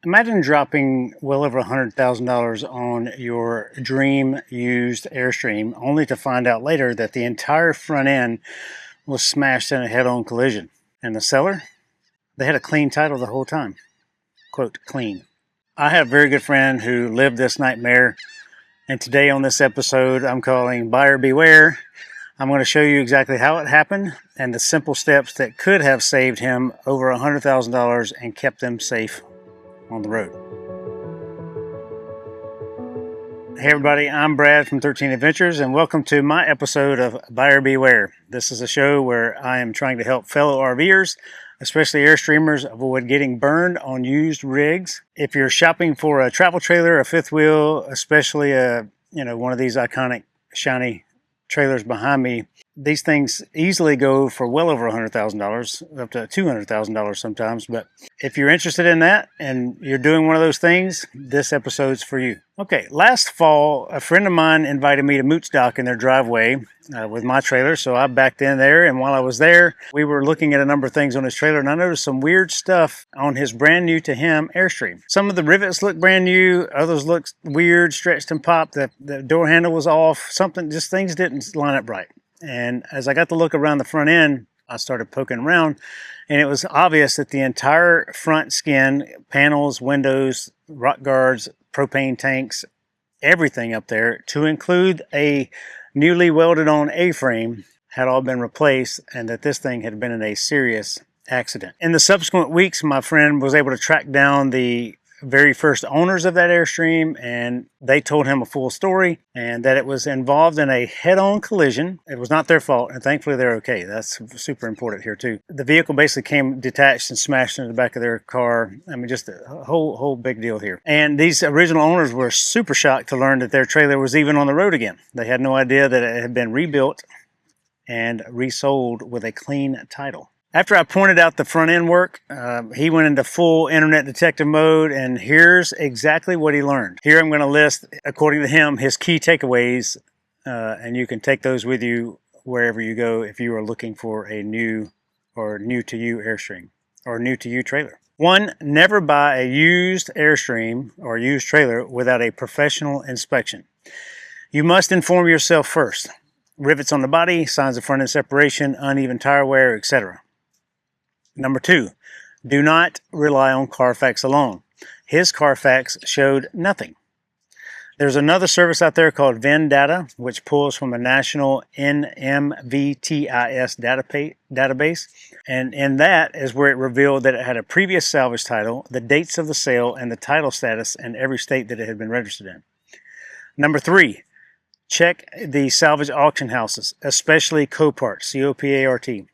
Imagine dropping well over $100,000 on your dream used Airstream, only to find out later that the entire front end was smashed in a head-on collision. And the seller? They had a clean title the whole time. Quote, clean. I have a very good friend who lived this nightmare, and today on this episode, I'm calling Buyer Be Ware. I'm going to show you exactly how it happened and the simple steps that could have saved him over $100,000 and kept them safe on the road. Hey everybody, I'm Brad from 13 Adventures and welcome to my episode of Buyer Be Ware. This is a show where I am trying to help fellow RVers, especially Airstreamers, avoid getting burned on used rigs. If you're shopping for a travel trailer, a fifth wheel, especially one of these iconic shiny trailers behind me, these things easily go for well over $100,000, up to $200,000 sometimes. But if you're interested in that and you're doing one of those things, this episode's for you. Okay, last fall, a friend of mine invited me to Moot's Dock in their driveway with my trailer. So I backed in there, and while I was there, we were looking at a number of things on his trailer, and I noticed some weird stuff on his brand new to him Airstream. Some of the rivets look brand new, others look weird, stretched and popped. The door handle was off, just things didn't line up right. And as I got to look around the front end, I started poking around, and it was obvious that the entire front skin, panels, windows, rock guards, propane tanks, everything up there, to include a newly welded on A-frame, had all been replaced, and that this thing had been in a serious accident. In the subsequent weeks, my friend was able to track down the very first owners of that Airstream, and they told him a full story, and that it was involved in a head-on collision. It was not their fault, and thankfully they're okay. That's super important here too. The vehicle basically came detached and smashed into the back of their car. I mean, just a whole big deal here. And these original owners were super shocked to learn that their trailer was even on the road again. They had no idea that it had been rebuilt and resold with a clean title. After I pointed out the front end work, he went into full internet detective mode, and here's exactly what he learned. Here I'm going to list, according to him, his key takeaways, and you can take those with you wherever you go if you are looking for a new to you Airstream or new to you trailer. 1, never buy a used Airstream or used trailer without a professional inspection. You must inform yourself first. Rivets on the body, signs of front end separation, uneven tire wear, etc. Number 2, do not rely on Carfax alone. His Carfax showed nothing. There's another service out there called VIN Data, which pulls from a national NMVTIS database. And in that is where it revealed that it had a previous salvage title, the dates of the sale, and the title status in every state that it had been registered in. Number 3, check the salvage auction houses, especially Copart, C-O-P-A-R-T.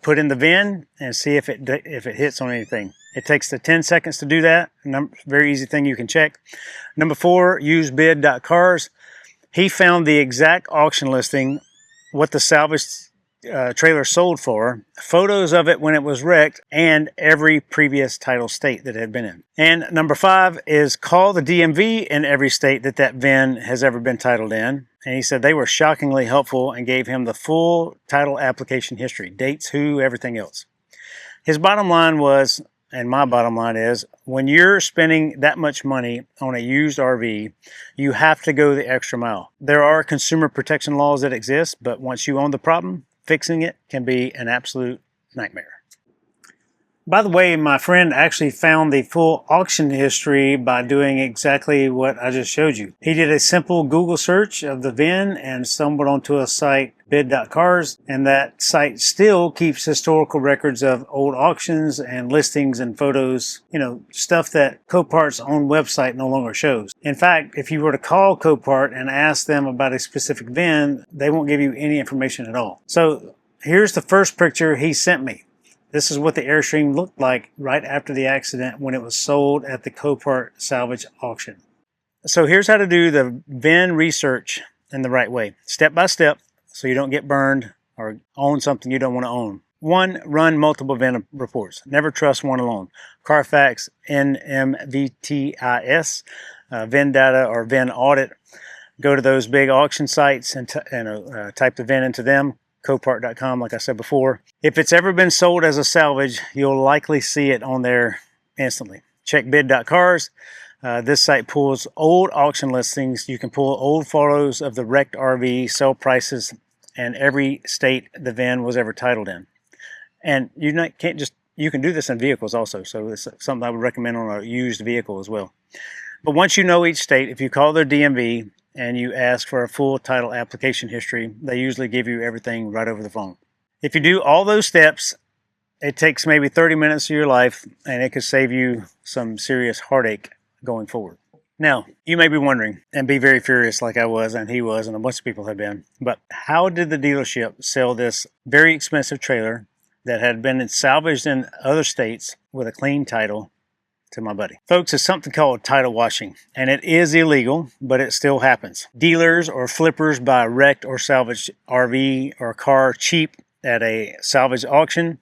Put in the VIN and see if it hits on anything. It takes 10 seconds to do that. Very easy thing you can check. Number 4, use Bid.cars. He found the exact auction listing, what the salvage trailer sold for, photos of it when it was wrecked, and every previous title state that it had been in. And number 5 is call the DMV in every state that VIN has ever been titled in. And he said they were shockingly helpful and gave him the full title application history, dates, who, everything else. His bottom line was, and my bottom line is, when you're spending that much money on a used RV, you have to go the extra mile. There are consumer protection laws that exist, but once you own the problem, fixing it can be an absolute nightmare. By the way, my friend actually found the full auction history by doing exactly what I just showed you. He did a simple Google search of the VIN and stumbled onto a site, Bid.cars, and that site still keeps historical records of old auctions and listings and photos, stuff that Copart's own website no longer shows. In fact, if you were to call Copart and ask them about a specific VIN, they won't give you any information at all. So here's the first picture he sent me. This is what the Airstream looked like right after the accident when it was sold at the Copart salvage auction. So here's how to do the VIN research in the right way, step by step, so you don't get burned or own something you don't want to own. 1, run multiple VIN reports. Never trust one alone. Carfax, NMVTIS, VIN Data, or VIN Audit. Go to those big auction sites and type the VIN into them. Copart.com, like I said before. If it's ever been sold as a salvage, you'll likely see it on there instantly. Check Bid.cars. This site pulls old auction listings. You can pull old photos of the wrecked RV, sell prices, and every state the VIN was ever titled in. And you can do this in vehicles also. So it's something I would recommend on a used vehicle as well. But once you know each state, if you call their DMV and you ask for a full title application history, they usually give you everything right over the phone. If you do all those steps, it takes maybe 30 minutes of your life, and it could save you some serious heartache going forward. Now, you may be wondering, and be very furious like I was, and he was, and a bunch of people have been, but how did the dealership sell this very expensive trailer that had been salvaged in other states with a clean title to my buddy? Folks, it's something called title washing, and it is illegal, but it still happens. Dealers or flippers buy wrecked or salvaged RV or car cheap at a salvage auction.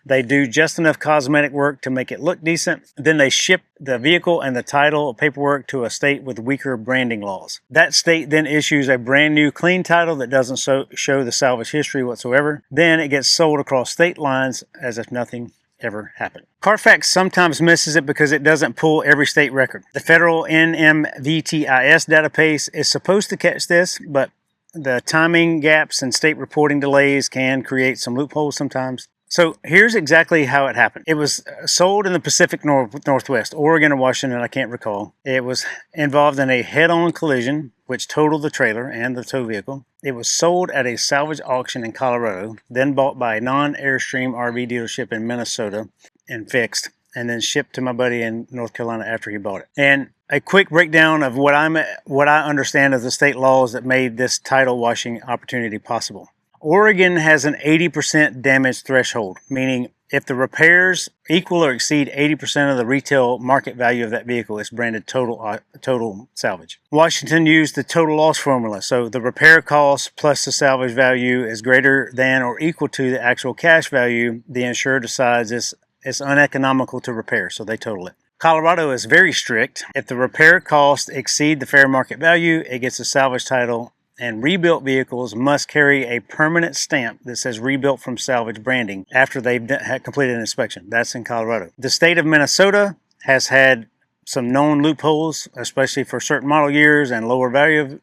They do just enough cosmetic work to make it look decent. Then they ship the vehicle and the title paperwork to a state with weaker branding laws. That state then issues a brand new clean title that doesn't show the salvage history whatsoever. Then it gets sold across state lines as if nothing ever happened. Carfax sometimes misses it because it doesn't pull every state record. The federal NMVTIS database is supposed to catch this, but the timing gaps and state reporting delays can create some loopholes sometimes. So here's exactly how it happened. It was sold in the Pacific Northwest, Oregon or Washington, I can't recall. It was involved in a head-on collision, which totaled the trailer and the tow vehicle. It was sold at a salvage auction in Colorado, then bought by a non-Airstream RV dealership in Minnesota and fixed, and then shipped to my buddy in North Carolina after he bought it. And a quick breakdown of what I understand of the state laws that made this title washing opportunity possible. Oregon has an 80% damage threshold, meaning if the repairs equal or exceed 80% of the retail market value of that vehicle, it's branded total salvage. Washington used the total loss formula, so the repair cost plus the salvage value is greater than or equal to the actual cash value. The insurer decides it's uneconomical to repair, so they total it. Colorado is very strict. If the repair costs exceed the fair market value, it gets a salvage title, and rebuilt vehicles must carry a permanent stamp that says rebuilt from salvage branding after they've completed an inspection. That's in Colorado. The state of Minnesota has had some known loopholes, especially for certain model years and lower value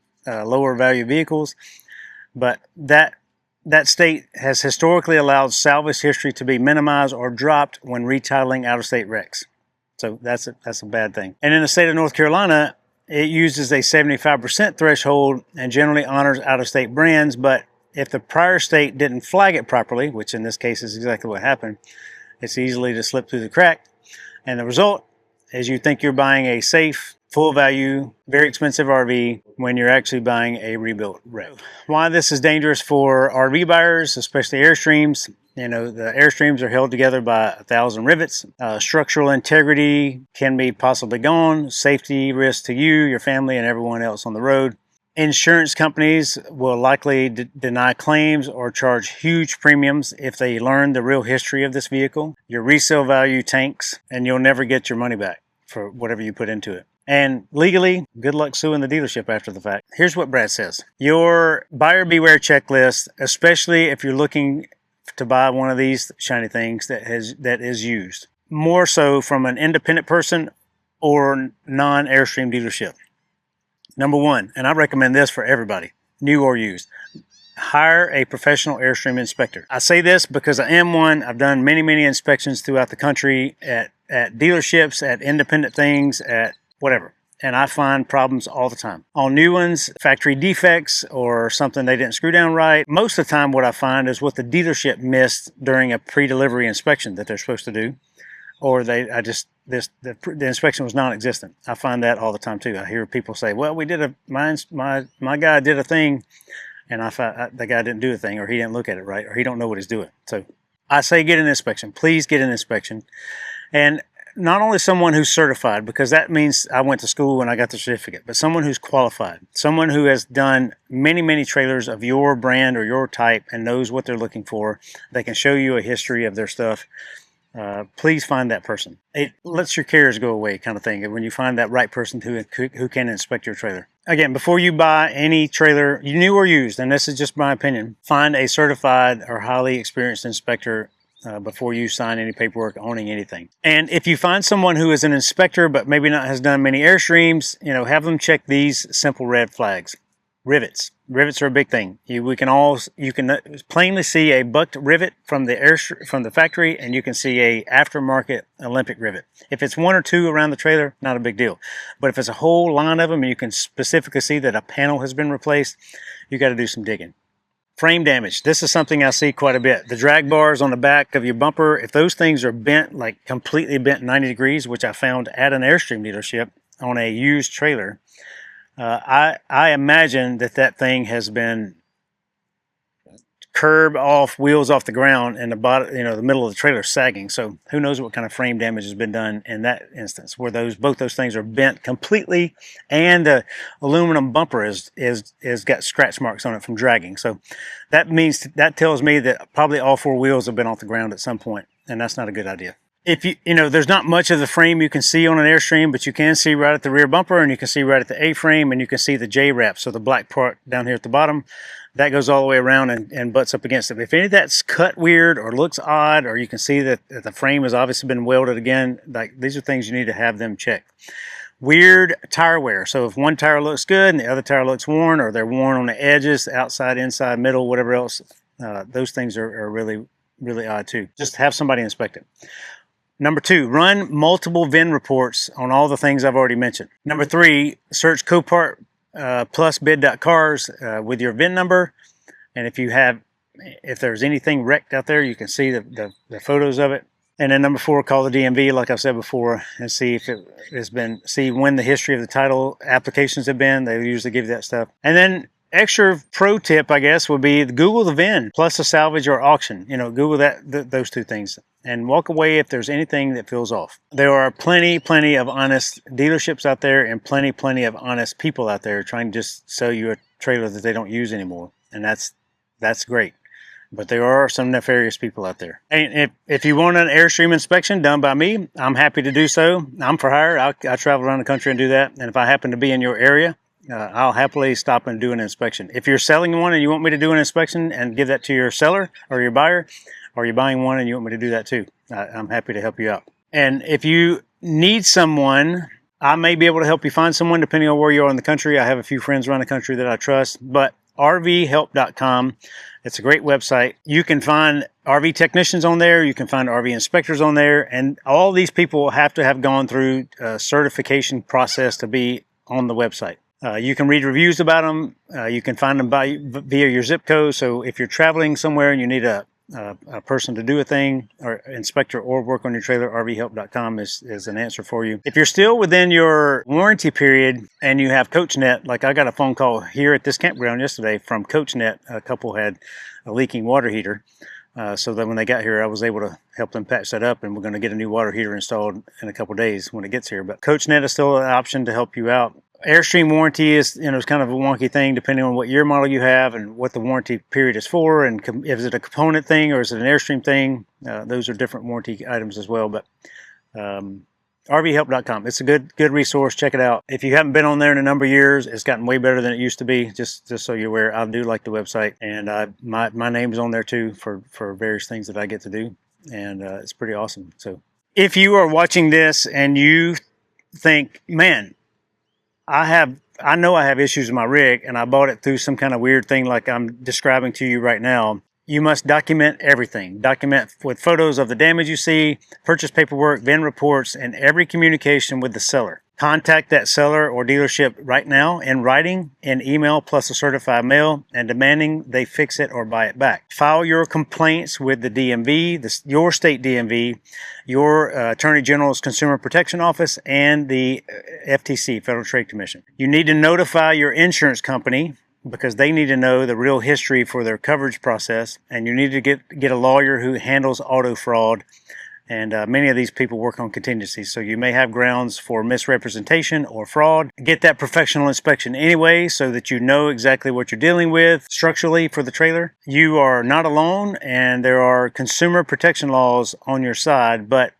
vehicles, but that state has historically allowed salvage history to be minimized or dropped when retitling out-of-state wrecks. So that's a bad thing. And in the state of North Carolina, it uses a 75% threshold and generally honors out-of-state brands, but if the prior state didn't flag it properly, which in this case is exactly what happened, it's easily to slip through the crack. And the result is you think you're buying a safe, full value, very expensive RV when you're actually buying a rebuilt wreck. Why this is dangerous for RV buyers, especially Airstreams. You know, the Airstreams are held together by 1,000 rivets. Structural integrity can be possibly gone. Safety risk to you, your family, and everyone else on the road. Insurance companies will likely deny claims or charge huge premiums if they learn the real history of this vehicle. Your resale value tanks, and you'll never get your money back for whatever you put into it. And legally, good luck suing the dealership after the fact. Here's what Brad says. Your buyer beware checklist, especially if you're looking to buy one of these shiny things that is used, more so from an independent person or non-Airstream dealership. Number one, and I recommend this for everybody, new or used, hire a professional Airstream inspector. I say this because I am one. I've done many inspections throughout the country at dealerships, at independent things, at whatever. And I find problems all the time. On new ones, factory defects or something they didn't screw down right. Most of the time what I find is what the dealership missed during a pre-delivery inspection that they're supposed to do. Or the inspection was non-existent. I find that all the time too. I hear people say, well, my guy did a thing and the guy didn't do a thing, or he didn't look at it right, or he don't know what he's doing. So I say get an inspection. Please get an inspection. And not only someone who's certified, because that means I went to school and I got the certificate, but someone who's qualified, someone who has done many trailers of your brand or your type and knows what they're looking for. They can show you a history of their stuff. Please find that person. It lets your cares go away, kind of thing, when you find that right person who can inspect your trailer. Again, before you buy any trailer, new or used, and this is just my opinion, find a certified or highly experienced inspector before you sign any paperwork owning anything. And if you find someone who is an inspector but maybe not has done many Airstreams, have them check these simple red flags. Rivets. Rivets are a big thing. You can plainly see a bucked rivet from the factory, and you can see a aftermarket Olympic rivet. If it's one or two around the trailer, not a big deal. But if it's a whole line of them, and you can specifically see that a panel has been replaced, you got to do some digging. Frame damage. This is something I see quite a bit. The drag bars on the back of your bumper, if those things are bent, like completely bent 90 degrees, which I found at an Airstream dealership on a used trailer, I imagine that thing has been curb off, wheels off the ground, and the bottom, the middle of the trailer sagging. So who knows what kind of frame damage has been done in that instance, where both those things are bent completely, and the aluminum bumper is got scratch marks on it from dragging. So that tells me that probably all four wheels have been off the ground at some point, and that's not a good idea. If there's not much of the frame you can see on an Airstream, but you can see right at the rear bumper, and you can see right at the A-frame, and you can see the J-wrap, so the black part down here at the bottom, that goes all the way around and butts up against it. If any of that's cut weird or looks odd, or you can see that the frame has obviously been welded again, like these are things you need to have them checked. Weird tire wear. So if one tire looks good and the other tire looks worn, or they're worn on the edges, outside, inside, middle, whatever else, those things are really, really odd too. Just have somebody inspect it. Number 2, run multiple VIN reports on all the things I've already mentioned. Number 3, search Copart plus Bid.cars with your VIN number. And if there's anything wrecked out there, you can see the photos of it. And then number 4, call the DMV, like I've said before, and see if it has been, see when the history of the title applications have been. They usually give you that stuff. And then extra pro tip, I guess, would be Google the VIN plus a salvage or auction. Google those two things, and walk away if there's anything that feels off. There are plenty of honest dealerships out there, and plenty of honest people out there trying to just sell you a trailer that they don't use anymore, and that's great. But there are some nefarious people out there. And if you want an Airstream inspection done by me, I'm happy to do so. I'm for hire. I travel around the country and do that. And if I happen to be in your area, I'll happily stop and do an inspection. If you're selling one and you want me to do an inspection and give that to your seller or your buyer, or you're buying one and you want me to do that too, I'm happy to help you out. And if you need someone, I may be able to help you find someone depending on where you are in the country. I have a few friends around the country that I trust, but rvhelp.com, it's a great website. You can find RV technicians on there. You can find RV inspectors on there. And all these people have to have gone through a certification process to be on the website. You can read reviews about them. You can find them via your zip code. So if you're traveling somewhere and you need a person to do a thing, or inspector, or work on your trailer, rvhelp.com is an answer for you. If you're still within your warranty period and you have CoachNet, like I got a phone call here at this campground yesterday from CoachNet. A couple had a leaking water heater. So that when they got here, I was able to help them patch that up, and we're going to get a new water heater installed in a couple days when it gets here. But CoachNet is still an option to help you out. Airstream warranty is, it's kind of a wonky thing depending on what year model you have and what the warranty period is for, and is it a component thing or is it an Airstream thing? Those are different warranty items as well. But rvhelp.com, it's a good resource. Check it out. If you haven't been on there in a number of years, it's gotten way better than it used to be. Just so you're aware, I do like the website, and my name is on there too for various things that I get to do, and it's pretty awesome. So if you are watching this and you think, man, I know I have issues with my rig, and I bought it through some kind of weird thing like I'm describing to you right now, you must document everything. Document with photos of the damage you see, purchase paperwork, VIN reports, and every communication with the seller. Contact that seller or dealership right now in writing, in email, plus a certified mail, and demanding they fix it or buy it back. File your complaints with the DMV, your state DMV, your Attorney General's Consumer Protection Office, and the FTC, Federal Trade Commission. You need to notify your insurance company, because they need to know the real history for their coverage process, and you need to get a lawyer who handles auto fraud. And many of these people work on contingencies, so you may have grounds for misrepresentation or fraud. Get that professional inspection anyway, so that you know exactly what you're dealing with structurally for the trailer. You are not alone, and there are consumer protection laws on your side, but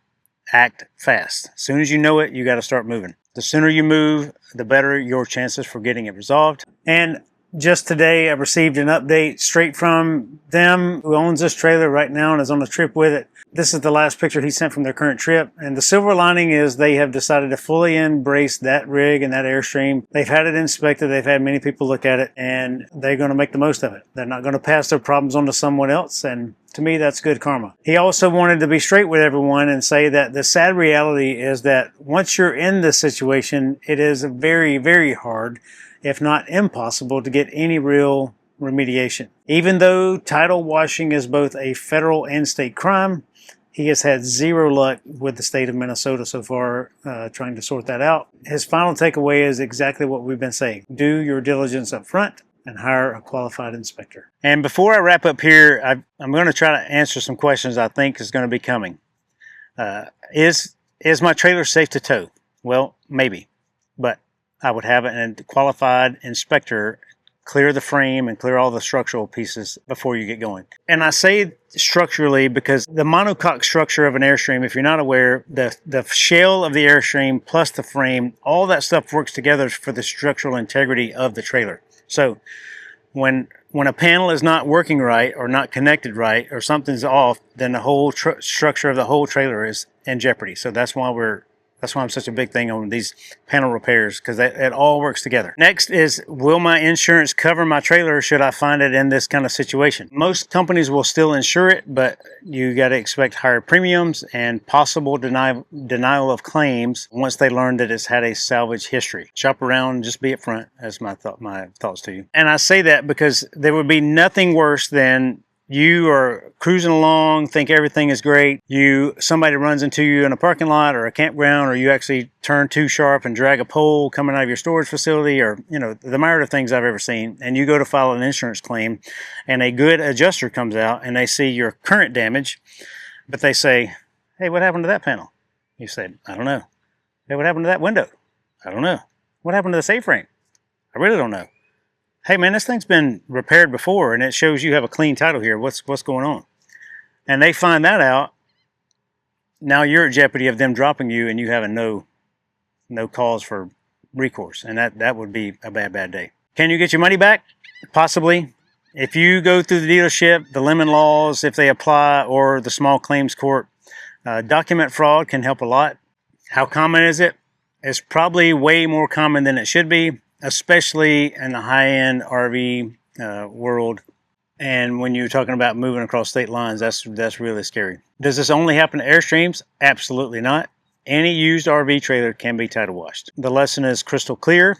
act fast. As soon as you know it, you got to start moving. The sooner you move, the better your chances for getting it resolved. And Just today, I received an update straight from them who owns this trailer right now and is on a trip with it. This is the last picture he sent from their current trip. And the silver lining is they have decided to fully embrace that rig and that Airstream. They've had it inspected. They've had many people look at it, and they're going to make the most of it. They're not going to pass their problems on to someone else. And to me, that's good karma. He also wanted to be straight with everyone and say that the sad reality is that once you're in this situation, it is very, very hard, if not impossible, to get any real remediation. Even though title washing is both a federal and state crime, he has had zero luck with the state of Minnesota so far trying to sort that out. His final takeaway is exactly what we've been saying. Do your diligence up front and hire a qualified inspector. And before I wrap up here, I'm going to try to answer some questions I think is going to be coming. Is my trailer safe to tow? Well, maybe, but I would have a qualified inspector clear the frame and clear all the structural pieces before you get going. And I say structurally because the monocoque structure of an Airstream, if you're not aware, the shell of the Airstream plus the frame, all that stuff works together for the structural integrity of the trailer. So when a panel is not working right or not connected right or something's off, then the whole structure of the whole trailer is in jeopardy. So that's why I'm such a big thing on these panel repairs, because it all works together. Next is, will my insurance cover my trailer should I find it in this kind of situation? Most companies will still insure it, but you got to expect higher premiums and possible denial of claims once they learn that it's had a salvage history. Shop around, just be upfront, as my thoughts to you. And I say that because there would be nothing worse than you are cruising along, think everything is great. Somebody runs into you in a parking lot or a campground, or you actually turn too sharp and drag a pole coming out of your storage facility, or, the myriad of things I've ever seen. And you go to file an insurance claim, and a good adjuster comes out and they see your current damage, but they say, "Hey, what happened to that panel?" You said, "I don't know." "Hey, what happened to that window?" "I don't know." "What happened to the safe frame?" "I really don't know." "Hey man, this thing's been repaired before and it shows you have a clean title here. What's going on?" And they find that out. Now you're at jeopardy of them dropping you and you having no cause for recourse. And that would be a bad day. Can you get your money back? Possibly. If you go through the dealership, the lemon laws, if they apply, or the small claims court, document fraud can help a lot. How common is it? It's probably way more common than it should be, especially in the high-end RV world. And when you're talking about moving across state lines, that's really scary. Does this only happen to Airstreams? Absolutely not. Any used RV trailer can be title washed. The lesson is crystal clear.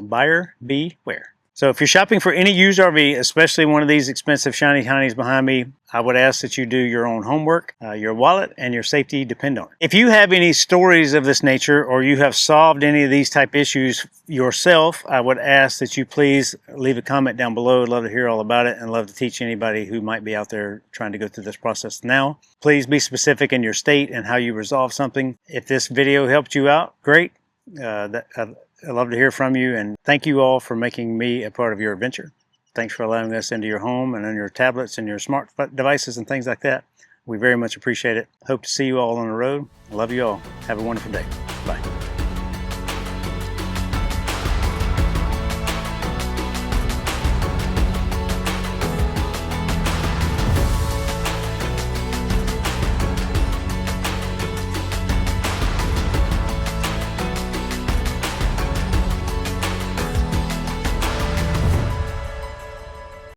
Buyer Be Ware. So if you're shopping for any used RV, especially one of these expensive shiny heinies behind me, I would ask that you do your own homework. Your wallet and your safety depend on it. If you have any stories of this nature, or you have solved any of these type issues yourself, I would ask that you please leave a comment down below. I'd love to hear all about it and love to teach anybody who might be out there trying to go through this process now. Please be specific in your state and how you resolve something. If this video helped you out, great. I'd love to hear from you, and thank you all for making me a part of your adventure. Thanks for allowing us into your home and on your tablets and your smart devices and things like that. We very much appreciate it. Hope to see you all on the road. I love you all. Have a wonderful day.